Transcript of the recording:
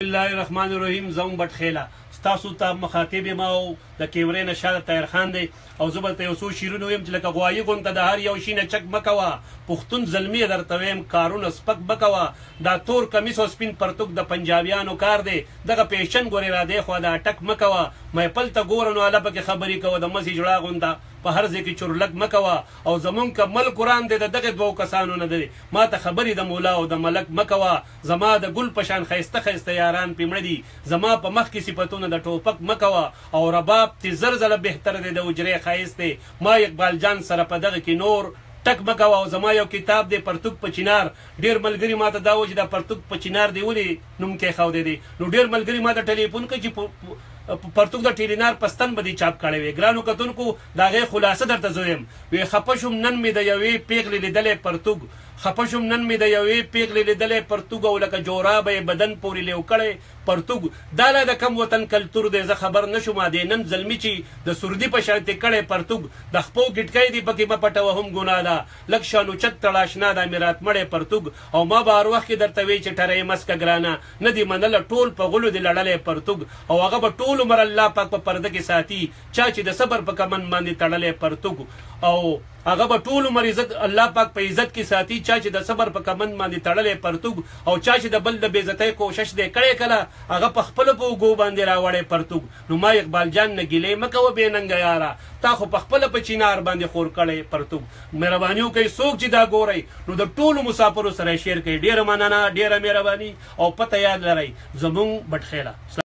الله الرحمن الرحیم. زم بټخیله ستاسو ته مخاطب یم او د کیمرې نه شاته طاهر خان دی او زه به ته یو څو شعرونه ویم چې لکه غوایي غونته د هر یو شي نه چک مه کوه، پښتون زلمي درته ویم کارونه سپک مه کوه. دا تور کمیس او سپین پرتوګ د پنجابیانو کار دی، دغه پیشن ګورې را دی خوا د اټک مه کوه. محفل ته ګوره نو هله پکې خبرې کوه، د مسې جړه غونده په هر ځای کې چورلک مه کوه. او زمونږ که ملک قرآن دی د دغې دوو کسانو نه دی، ما ته خبرې د مولا او د ملک مه کوه. زما د ګل په شان ښایسته ښایسته یاران پې مړه دي، زما په مخ کې صفتونه د ټوپک مه کوه. او رباب تی زر ځله بهتر دی د اجرې ښایست دی، ما اقبال جان سره په دغه کې نور ټک مه کوه. او زما یو کتاب دی پرتوګ په چینار، ډېر ملګري ما ته دا وایي چې دا پرتوګ په چینار دی ولې نوم کېښودی دی. نو ډېر ملګري ما ته ټلیفون کوي چې پرتوګ د ټیلینار پستن به دې چاپ کړی وي. ګرانو کتونکو د هغې خلاصه درته زه ویم، وی خفه شوم نن مې د یوې پیغلې لیدلی پرتوګ، خفه شوم نن مې د یوې پیغلې لیدلی پرتوګ، او لکه جورابه یې بدن پورې لیو کړی پرتوګ. دا لا د کم وطن کلتور دی، زه خبر نه شوم دی نن زلمي چې د سردي په شان تې کړی پرتوګ. د خپو ګټکی دی پکې مه پټوه هم ګناه ده، لږ شان اوچت تړه اشنا ده مې راتمړی پرتوګ. او ما به هر وخت کې درته وی چې ټره یې مسکه ګرانه نه دي منله، ټول په غلو دې لړلی پرتوګ. او هغه به ټول عمر الله پاک په پرده کې ساتي، چا چې د صبر په کمن باندې تړلی پرتوګ. او هغه به ټول عمر عزت الله پاک په عزت کې ساتي، چا چې د صبر په کمن باندې تړلی پرتوګ. او چا چې د بل د بېعزتۍ کوشش دی کړی کله، هغه په خپلو په اوږو باندې راوړی پرتوګ. نو ما اقبال جان نه ګیلې مه کوه بې ننګه یاره، تا خو په خپله په چینار باندې خور کړی پرتوګ. مهرباني وکئ څوک چې دا ګورئ نو د ټولو مسافرو سره یې شیر کوئ. ډېره مننه، ډېره مهرباني، او پته یاد لرئ زمونږ بټخیله.